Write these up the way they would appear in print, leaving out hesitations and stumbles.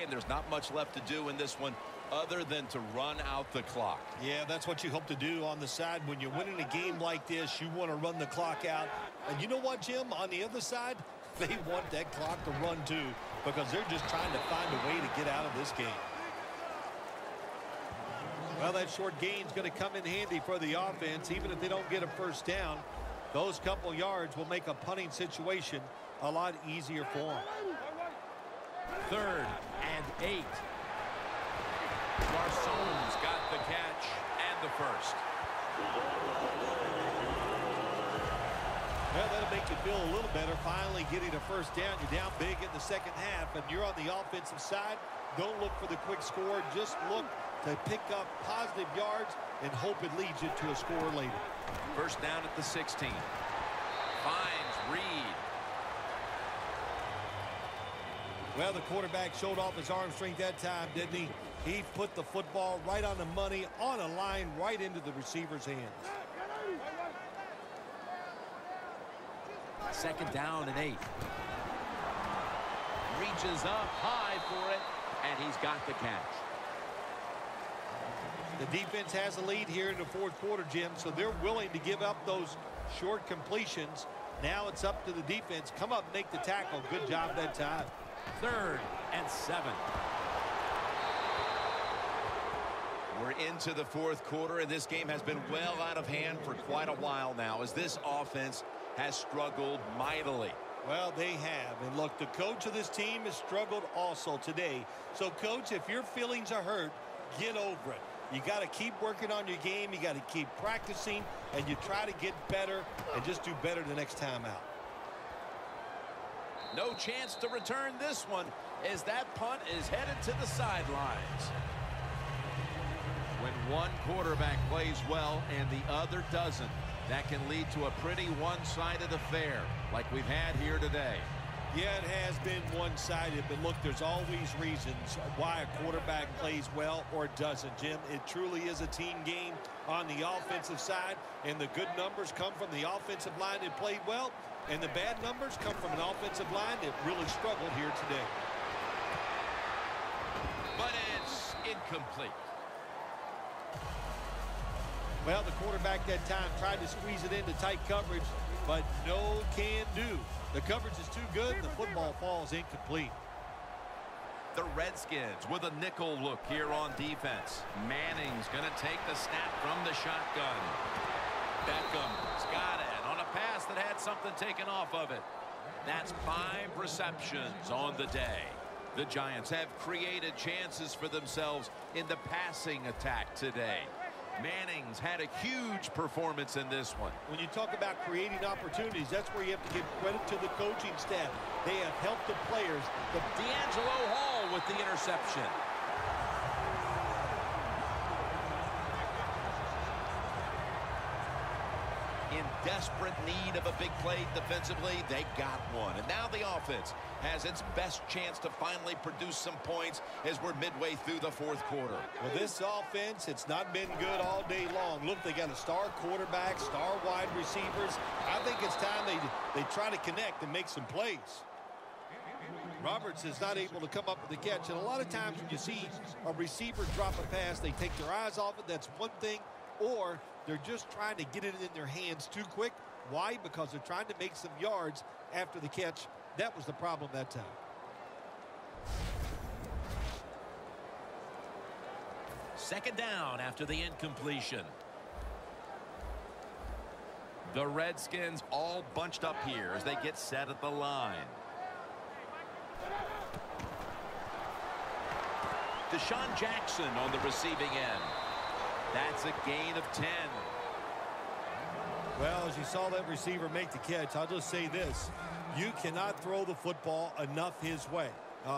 and there's not much left to do in this one other than to run out the clock. Yeah, that's what you hope to do on the side. When you're winning a game like this, you want to run the clock out. And you know what, Jim? On the other side, they want that clock to run too, because they're just trying to find a way to get out of this game. Well, that short gain is going to come in handy for the offense. Even if they don't get a first down, those couple yards will make a punting situation a lot easier for them. 3rd and 8. Garcon's got the catch and the first. Well, that'll make you feel a little better finally getting a first down. You're down big in the second half, and you're on the offensive side. Don't look for the quick score. Just look to pick up positive yards and hope it leads you to a score later. First down at the 16. Finds Reed. Well, the quarterback showed off his arm strength that time, didn't he? He put the football right on the money, on a line, right into the receiver's hands. 2nd down and 8. Reaches up high for it, and he's got the catch. The defense has a lead here in the 4th quarter, Jim, so they're willing to give up those short completions. Now it's up to the defense. Come up and make the tackle. Good job that time. 3rd and 7. We're into the 4th quarter, and this game has been well out of hand for quite a while now, as this offense has struggled mightily. Well, they have. And look, the coach of this team has struggled also today. So, Coach, if your feelings are hurt, get over it. You got to keep working on your game. You got to keep practicing, and you try to get better and just do better the next time out. No chance to return this one, as that punt is headed to the sidelines. When one quarterback plays well and the other doesn't, that can lead to a pretty one-sided affair like we've had here today. Yeah, it has been one-sided, but look, there's always reasons why a quarterback plays well or doesn't, Jim. It truly is a team game on the offensive side, and the good numbers come from the offensive line that played well, and the bad numbers come from an offensive line that really struggled here today. But it's incomplete. Well, the quarterback that time tried to squeeze it into tight coverage, but no can do. The coverage is too good. The football falls incomplete. The Redskins with a nickel look here on defense. Manning's going to take the snap from the shotgun. Beckham's got it on a pass that had something taken off of it. That's 5 receptions on the day. The Giants have created chances for themselves in the passing attack today. Manning's had a huge performance in this one. When you talk about creating opportunities, that's where you have to give credit to the coaching staff. They have helped the players. D'Angelo Hall with the interception. In desperate need of a big play defensively, they got one. And now the offense has its best chance to finally produce some points as we're midway through the 4th quarter. Well, this offense, it's not been good all day long. Look, they got a star quarterback, star wide receivers. I think it's time they try to connect and make some plays. Roberts is not able to come up with the catch. And a lot of times when you see a receiver drop a pass, they take their eyes off it. That's one thing. Or they're just trying to get it in their hands too quick. Why? Because they're trying to make some yards after the catch. That was the problem that time. Second down after the incompletion. The Redskins all bunched up here as they get set at the line. Deshaun Jackson on the receiving end. That's a gain of 10. Well, as you saw that receiver make the catch, I'll just say this. You cannot throw the football enough his way.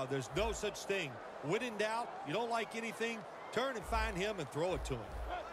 There's no such thing. When in doubt, you don't like anything, turn and find him and throw it to him.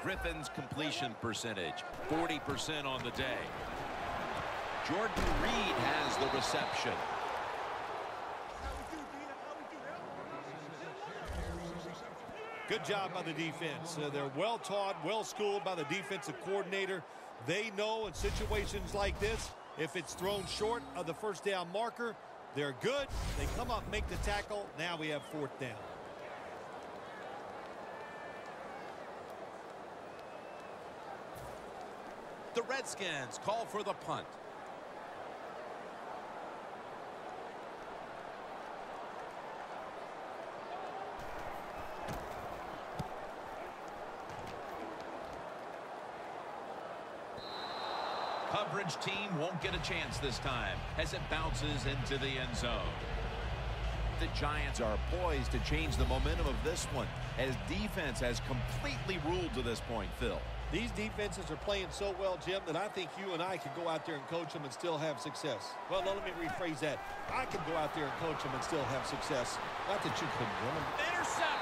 Griffin's completion percentage, 40% on the day. Jordan Reed has the reception. Good job by the defense. They're well taught, well schooled by the defensive coordinator. They know in situations like this, if it's thrown short of the first down marker, They're good. They come up, make the tackle. Now we have 4th down. The Redskins call for the punt. Coverage team won't get a chance this time as it bounces into the end zone. The Giants are poised to change the momentum of this one as defense has completely ruled to this point, Phil. These defenses are playing so well, Jim, that I think you and I could go out there and coach them and still have success. Well, let me rephrase that. I could go out there and coach them and still have success. Not that you couldn't, Jim. Intercepted!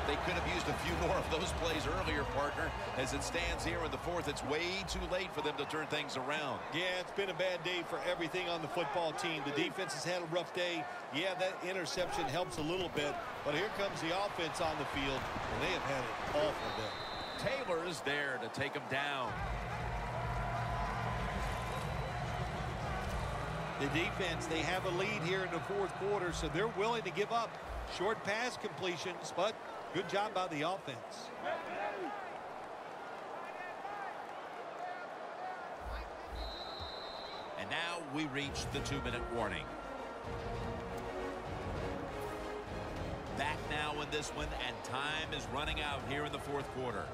They could have used a few more of those plays earlier, partner. As it stands here in the 4th, it's way too late for them to turn things around. Yeah, it's been a bad day for everything on the football team. The defense has had a rough day. Yeah, that interception helps a little bit, but here comes the offense on the field, and they have had an awful day. Taylor's there to take them down. The defense, they have a lead here in the 4th quarter, so they're willing to give up short pass completions, but good job by the offense. And now we reach the 2-minute warning. Back now in this one, and time is running out here in the 4th quarter.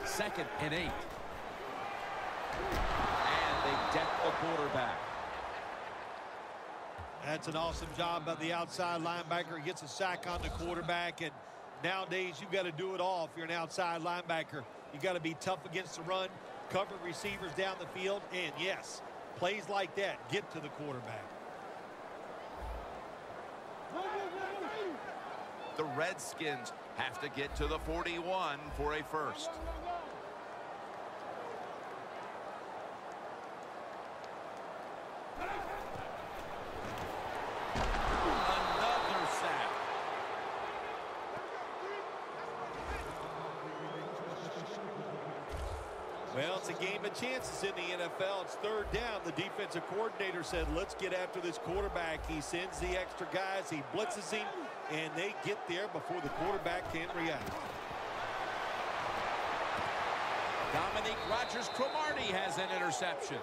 Second and 8. And they deck the quarterback. That's an awesome job by the outside linebacker. He gets a sack on the quarterback, and nowadays you've got to do it all if you're an outside linebacker. You got to be tough against the run, cover receivers down the field, and yes, plays like that get to the quarterback. The Redskins have to get to the 41 for a first. Another sack. Well, it's a game of chances in the NFL. It's 3rd down. The defensive coordinator said, let's get after this quarterback. He sends the extra guys. He blitzes him, and they get there before the quarterback can react. Dominique Rodgers-Cromartie has an interception.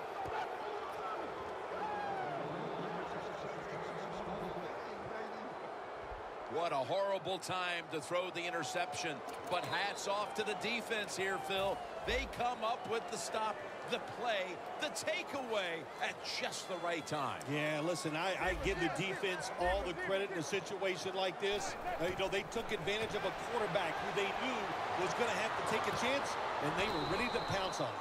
What a horrible time to throw the interception. But hats off to the defense here, Phil. They come up with the stop, the play, the takeaway at just the right time. Yeah, listen, I give the defense all the credit in a situation like this. You know, they took advantage of a quarterback who they knew was going to have to take a chance, and they were ready to pounce on it.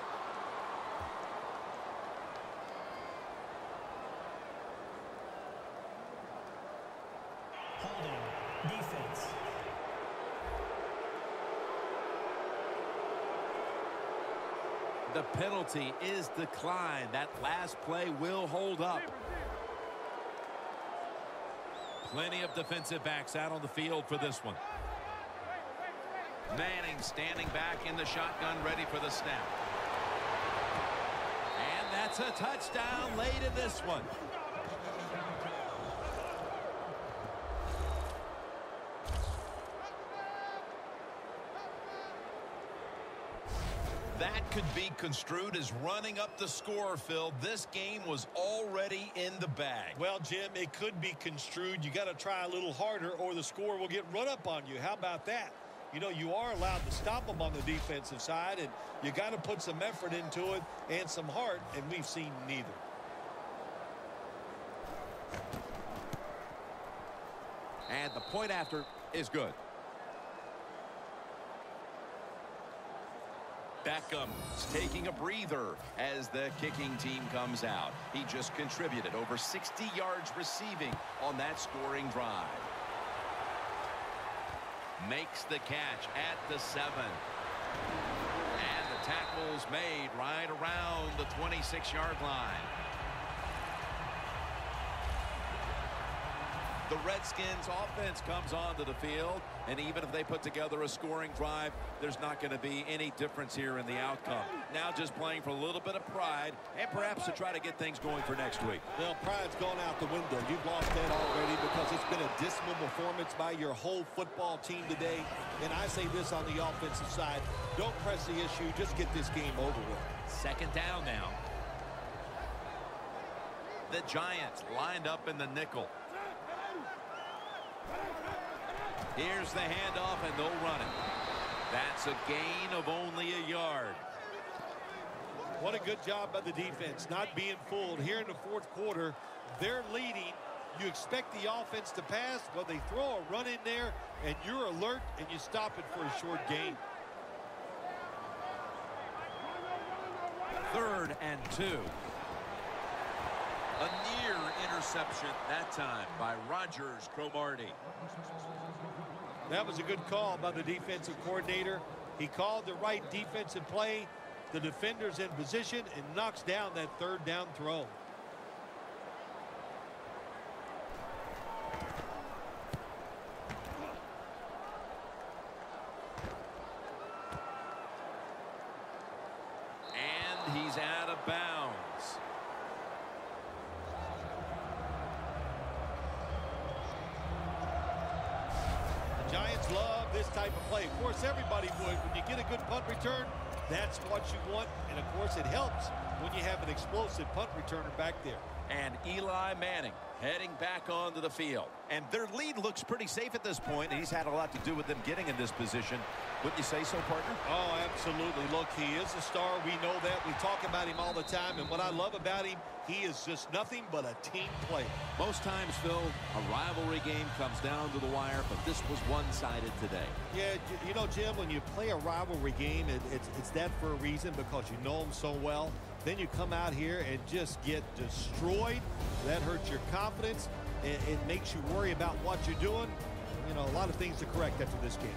Defense. The penalty is declined. That last play will hold up. Plenty of defensive backs out on the field for this one. Manning standing back in the shotgun, ready for the snap. And that's a touchdown late in this one. That could be construed as running up the score, Phil. This game was already in the bag. Well, Jim, it could be construed. You got to try a little harder or the score will get run up on you. How about that? You know, you are allowed to stop them on the defensive side, and you got to put some effort into it and some heart, and we've seen neither. And the point after is good. Beckham's taking a breather as the kicking team comes out. He just contributed over 60 yards receiving on that scoring drive. Makes the catch at the 7. And the tackle's made right around the 26-yard line. The Redskins offense comes onto the field, and even if they put together a scoring drive, there's not going to be any difference here in the outcome. Now just playing for a little bit of pride and perhaps to try to get things going for next week. Well, pride's gone out the window. You've lost that already because it's been a dismal performance by your whole football team today. And I say this on the offensive side, don't press the issue, just get this game over with. Second down now. The Giants lined up in the nickel. Here's the handoff, and they'll run it. That's a gain of only a yard. What a good job by the defense, not being fooled. Here in the fourth quarter, they're leading. You expect the offense to pass. Well, they throw a run in there, and you're alert, and you stop it for a short gain. 3rd and 2. A near interception that time by Rodgers Cromartie. That was a good call by the defensive coordinator. He called the right defensive play. The defender's in position and knocks down that 3rd down throw. And he's out of bounds. Giants love this type of play. Of course, everybody would. When you get a good punt return, that's what you want. And, of course, it helps when you have an explosive punt returner back there. And Eli Manning heading back onto the field. And their lead looks pretty safe at this point, and he's had a lot to do with them getting in this position. Wouldn't you say so, partner? Oh, absolutely. Look, he is a star. We know that. We talk about him all the time. And what I love about him, he is just nothing but a team player. Most times, Phil, a rivalry game comes down to the wire, but this was one-sided today. Yeah, you know, Jim, when you play a rivalry game, it's that for a reason because you know them so well. Then you come out here and just get destroyed. That hurts your confidence. It makes you worry about what you're doing. You know, a lot of things to correct after this game.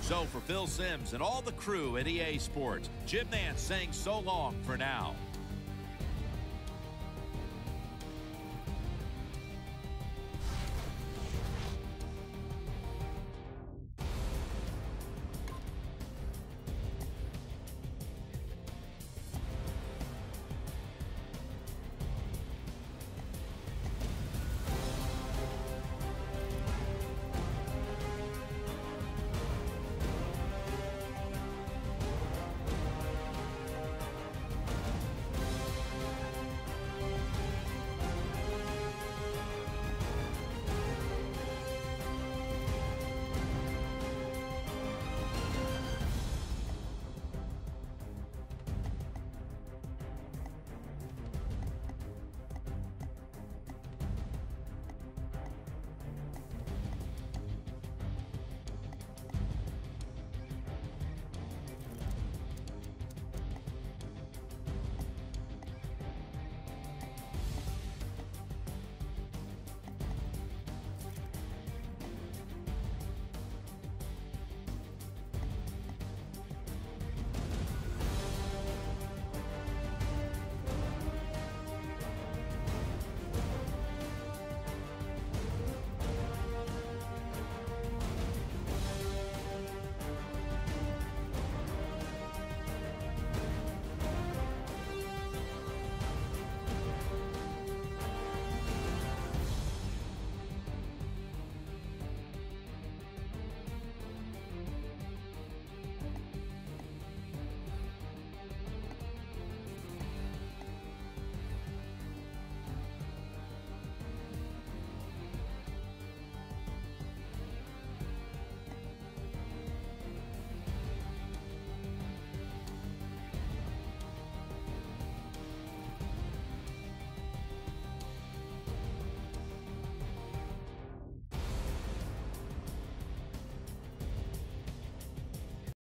So for Phil Simms and all the crew at EA Sports, Jim Nance saying so long for now.